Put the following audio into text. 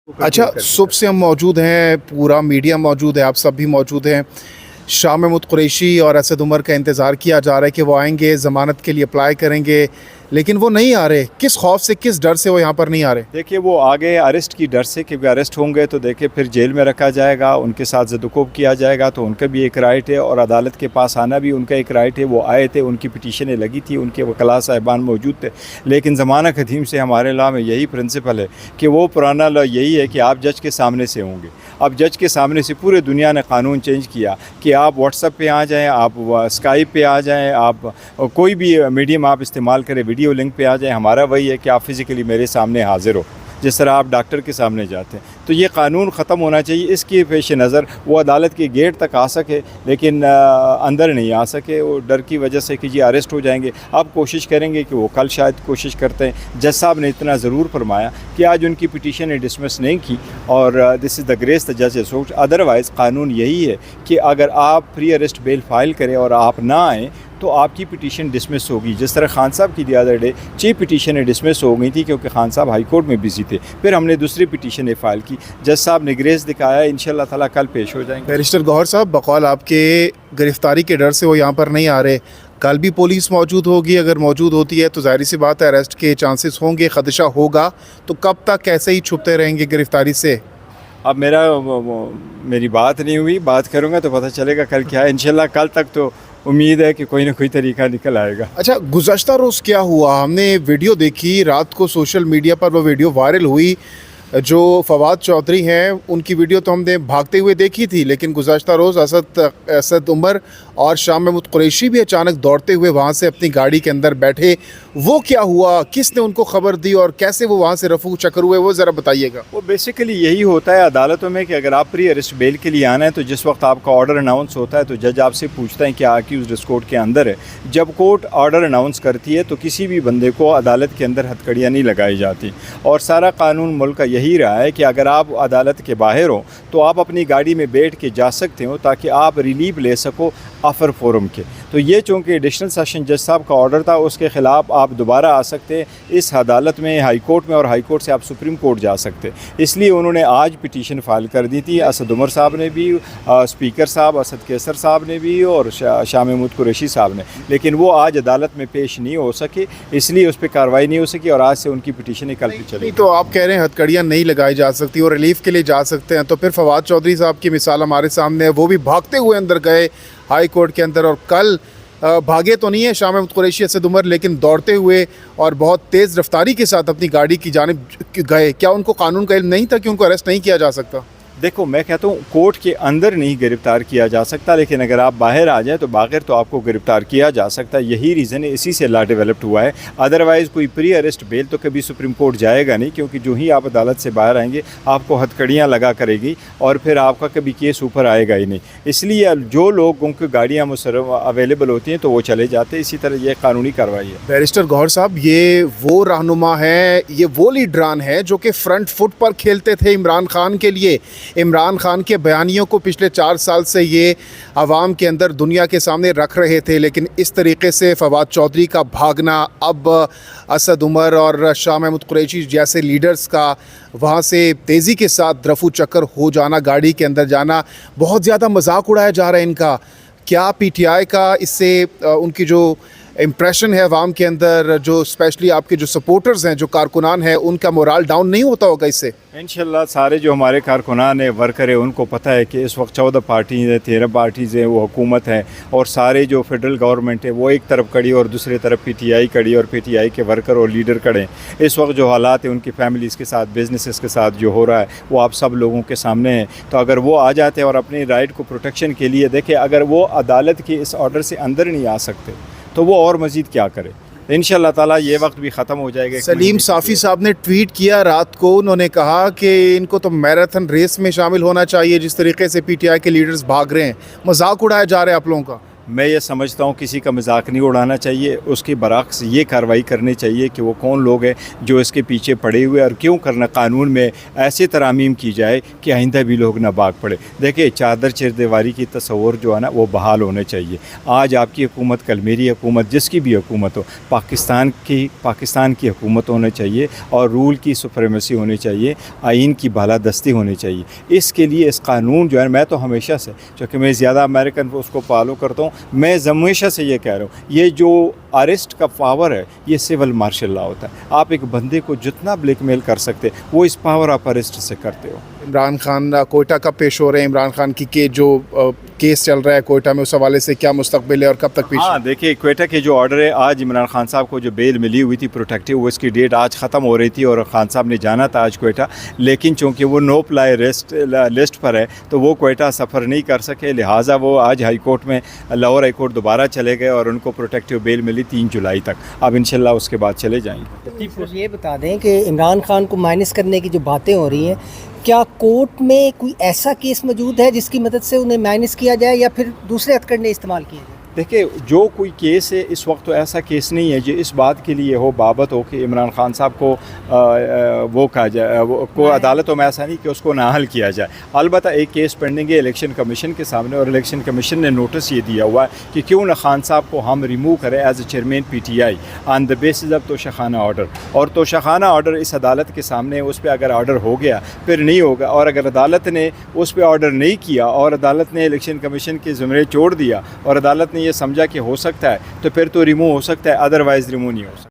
अच्छा, सुबह से हम मौजूद हैं, पूरा मीडिया मौजूद है, आप सब भी मौजूद हैं। शाह महमूद कुरैशी और असद उमर का इंतज़ार किया जा रहा है कि वो आएंगे, ज़मानत के लिए अप्लाई करेंगे, लेकिन वो नहीं आ रहे। किस खौफ से, किस डर से वो यहाँ पर नहीं आ रहे? देखिए, वो आगे अरेस्ट की डर से, क्योंकि अरेस्ट होंगे तो देखिए फिर जेल में रखा जाएगा, उनके साथ ज़दुकोब किया जाएगा, तो उनका भी एक राइट है, और अदालत के पास आना भी उनका एक राइट है। वो आए थे, उनकी पिटीशनें लगी थी, उनके वकला साहिबान मौजूद थे, लेकिन ज़माना कदीम से हमारे लॉ में यही प्रिंसिपल है कि वो पुराना लॉ यही है कि आप जज के सामने से होंगे। अब जज के सामने से पूरे दुनिया ने कानून चेंज किया कि आप व्हाट्सएप पे आ जाएं, आप स्काइप पे आ जाएं, आप कोई भी मीडियम आप इस्तेमाल करें, वीडियो लिंक पे आ जाएं। हमारा वही है कि आप फ़िज़िकली मेरे सामने हाज़िर हो, जिस तरह आप डॉक्टर के सामने जाते हैं। तो ये कानून ख़त्म होना चाहिए। इसके पेश नज़र वो अदालत के गेट तक आ सके, लेकिन अंदर नहीं आ सके, वो डर की वजह से कि जी अरेस्ट हो जाएंगे। अब कोशिश करेंगे कि वो कल शायद कोशिश करते हैं। जज साहब ने इतना ज़रूर फरमाया कि आज उनकी पिटीशन ने डिसमिस नहीं की, और this is the grace the जज सोच। अदरवाइज़ कानून यही है कि अगर आप प्री अरेस्ट बेल फाइल करें और आप ना आएँ तो आपकी पिटीशन डिसमिस होगी। जिस तरह खान साहब की दी अदर डे 6 पिटीशनें डिसमिस हो गई थी क्योंकि खान साहब हाई कोर्ट में बिजी थे। फिर हमने दूसरी पिटीशनें फ़ाइल की, जज साहब ने ग्रेस दिखाया, इंशाल्लाह ताला कल पेश हो जाएंगे। बैरिस्टर गौहर साहब, बकौल आपके गिरफ्तारी के डर से वो यहाँ पर नहीं आ रहे। कल भी पुलिस मौजूद होगी, अगर मौजूद होती है तो ज़ाहिर सी बात है अरेस्ट के चांसेस होंगे, ख़दशा होगा। तो कब तक ऐसे ही छुपते रहेंगे गिरफ्तारी से? अब मेरी बात नहीं हुई, बात करूँगा तो पता चलेगा कल क्या है। इंशाल्लाह कल तक तो उम्मीद है कि कोई ना कोई तरीका निकल आएगा। अच्छा, गुज़श्ता रोज़ क्या हुआ? हमने वीडियो देखी रात को, सोशल मीडिया पर वो वीडियो वायरल हुई। जो फवाद चौधरी हैं उनकी वीडियो तो हमने भागते हुए देखी थी, लेकिन गुज़श्ता रोज़ असद उमर और शाह महमूद कुरैशी भी अचानक दौड़ते हुए वहाँ से अपनी गाड़ी के अंदर बैठे। वो क्या हुआ, किसने उनको ख़बर दी और कैसे वो वहाँ से रफू चक्कर हुए, वो ज़रा बताइएगा। वो बेसिकली यही होता है अदालतों में कि अगर आप प्री अरेस्ट बेल के लिए आना है तो जिस वक्त आपका ऑर्डर अनाउंस होता है तो जज आपसे पूछता है कि अक्यूज़्ड इस कोर्ट के अंदर है। जब कोर्ट ऑर्डर अनाउंस करती है तो किसी भी बंदे को अदालत के अंदर हथकड़ियाँ नहीं लगाई जाती, और सारा कानून मुल्क का यही रहा है कि अगर आप अदालत के बाहर हो तो आप अपनी गाड़ी में बैठ के जा सकते हो ताकि आप रिलीफ ले सको अफर फोरम के। तो ये चूँकि एडिशनल सेशन जज साहब का ऑर्डर था, उसके ख़िलाफ़ आप दोबारा आ सकते हैं इस अदालत में, हाई कोर्ट में, और हाई कोर्ट से आप सुप्रीम कोर्ट जा सकते। इसलिए उन्होंने आज पिटीशन फाइल कर दी थी। असद उमर साहब ने भी, स्पीकर साहब असद कैसर साहब ने भी, और शाह महमूद कुरैशी साहब ने, लेकिन वो आज अदालत में पेश नहीं हो सके, इसलिए उस पर कार्रवाई नहीं हो सकी, और आज से उनकी पिटीशन कल भी चली। तो आप कह रहे हैं हथकड़ियाँ नहीं लगाई जा सकती और रिलीफ के लिए जा सकते हैं, तो फिर फवाद चौधरी साहब की मिसाल हमारे सामने है। वो भी भागते हुए अंदर गए हाई कोर्ट के अंदर, और कल भागे तो नहीं है शाह महमूद कुरैशी असद उमर, लेकिन दौड़ते हुए और बहुत तेज़ रफ्तारी के साथ अपनी गाड़ी की जानिब गए। क्या उनको कानून का इल्म नहीं था कि उनको अरेस्ट नहीं किया जा सकता? देखो, मैं कहता हूँ कोर्ट के अंदर नहीं गिरफ़्तार किया जा सकता, लेकिन अगर आप बाहर आ जाएँ तो बाहर तो आपको गिरफ़्तार किया जा सकता है। यही रीज़न है, इसी से लॉ डेवलप्ड हुआ है। अदरवाइज़ कोई प्री अरेस्ट बेल तो कभी सुप्रीम कोर्ट जाएगा नहीं, क्योंकि जो ही आप अदालत से बाहर आएंगे आपको हथकड़ियाँ लगा करेगी और फिर आपका कभी केस ऊपर आएगा ही नहीं। इसलिए जो लोगों की गाड़ियाँ अवेलेबल होती हैं तो वो चले जाते हैं। इसी तरह ये कानूनी कार्रवाई है। बैरिस्टर गौहर साहब, ये वो रहनुमा है, ये वो लीडरान है जो कि फ्रंट फुट पर खेलते थे इमरान खान के लिए। इमरान खान के बयानियों को पिछले 4 साल से ये आवाम के अंदर दुनिया के सामने रख रहे थे, लेकिन इस तरीके से फवाद चौधरी का भागना, अब असद उमर और शाह महमूद कुरैशी जैसे लीडर्स का वहाँ से तेज़ी के साथ रफू चक्कर हो जाना, गाड़ी के अंदर जाना, बहुत ज़्यादा मजाक उड़ाया जा रहा है इनका। क्या PTI का इससे उनकी जो इम्प्रेशन है अवाम के अंदर, जो स्पेशली आपके जो सपोर्टर्स हैं, जो कारकुनान हैं, उनका मोराल डाउन नहीं होता होगा इससे? इंशाल्लाह सारे जो हमारे कारकुनान हैं, वर्कर हैं, उनको पता है कि इस वक्त 14 पार्टीज़ हैं, 13 पार्टीज़ हैं, वो हुकूमत है, और सारे जो फेडरल गवर्नमेंट है वो एक तरफ खड़ी और दूसरी तरफ PTI खड़ी, और PTI के वर्कर और लीडर खड़े हैं। इस वक्त जो हालात हैं उनकी फैमिलीज़ के साथ, बिजनेसेस के साथ जो हो रहा है वो आप सब लोगों के सामने है। तो अगर वो आ जाते हैं और अपनी राइट को प्रोटेक्शन के लिए, देखें, अगर वो अदालत के इस ऑर्डर से अंदर नहीं आ सकते तो वो और मज़ीद क्या करे। इंशाल्लाह ताला ये वक्त भी ख़त्म हो जाएगा। सलीम साफ़ी साहब ने ट्वीट किया रात को, उन्होंने कहा कि इनको तो मैराथन रेस में शामिल होना चाहिए, जिस तरीके से PTI के लीडर्स भाग रहे हैं। मजाक उड़ाया जा रहा है आप लोगों का। میں یہ سمجھتا ہوں کسی کا مذاق نہیں اڑانا چاہیے، اس کے برعکس یہ کارروائی کرنی چاہیے کہ وہ کون لوگ ہیں جو اس کے پیچھے پڑے ہوئے، اور کیوں کرنا قانون میں ایسے ترامیم کی جائے کہ آئندہ بھی لوگ نہ بھاگ پڑے۔ دیکھیں چادر چیر دیواری کی تصور جو ہے نا وہ بحال ہونے چاہیے۔ آج آپ کی حکومت، کل میری حکومت، جس کی بھی حکومت ہو، پاکستان کی حکومت ہونا چاہیے اور رول کی سپریمیسی ہونی چاہیے، آئین کی بالادستی ہونی چاہیے۔ اس کے لیے اس قانون جو ہے، میں تو ہمیشہ سے، چونکہ میں زیادہ امریکن اس کو فالو کرتا ہوں، میں ہمیشہ سے یہ کہہ رہا ہوں، یہ جو اریسٹ کا پاور ہے یہ سول مارشل لا ہوتا ہے۔ آپ ایک بندے کو جتنا بلیک میل کر سکتے وہ اس پاور آف اریسٹ سے کرتے ہو۔ عمران خان کوئٹہ کب پیش ہو رہے ہیں؟ عمران خان کی جو کیس چل رہا ہے کوئٹہ میں، اس حوالے سے کیا مستقبل ہے اور کب تک پیش؟ ہاں دیکھیے کوئٹہ کے جو آرڈر ہے، آج عمران خان صاحب کو جو بیل ملی ہوئی تھی پروٹیکٹیو، وہ اس کی ڈیٹ آج ختم ہو رہی تھی اور خان صاحب نے جانا تھا آج کوئٹہ، لیکن چونکہ وہ نو پلائی لسٹ پر ہے تو وہ کوئٹہ سفر نہیں کر سکے، لہٰذا وہ آج ہائی کورٹ میں، لاہور ہائی کورٹ دوبارہ چلے گئے اور ان کو پروٹیکٹیو بیل ملی 3 جولائی تک۔ اب انشاءاللہ اس کے بعد چلے جائیں گے۔ یہ بتا دیں کہ عمران خان کو مائنس کرنے کی جو باتیں ہو رہی ہیں، کیا کورٹ میں کوئی ایسا کیس موجود ہے جس کی مدد سے انہیں مائنس کیا جائے یا پھر دوسرے ہتھ کنڈے استعمال کیے جائیں؟ دیکھیں جو کوئی کیس ہے اس وقت تو ایسا کیس نہیں ہے جو اس بات کے لیے ہو بابت ہو کہ عمران خان صاحب کو وہ کہا جائے، کو عدالتوں میں ایسا نہیں کہ اس کو نااہل کیا جائے۔ البتہ ایک کیس پینڈنگ ہے الیکشن کمیشن کے سامنے، اور الیکشن کمیشن نے نوٹس یہ دیا ہوا ہے کہ کیوں نہ خان صاحب کو ہم ریموو کریں as a chairman P T I on the basis of توشہ آرڈر، اور توشہ آرڈر اس عدالت کے سامنے، اس پہ اگر آرڈر ہو گیا پھر نہیں ہوگا، اور اگر عدالت نے اس پہ آرڈر نہیں کیا اور عدالت نے الیکشن کمیشن کے زمرے چھوڑ دیا اور عدالت نے یہ سمجھا کہ ہو سکتا ہے تو پھر تو ریموو ہو سکتا ہے، ادروائز ریموو نہیں ہو سکتا۔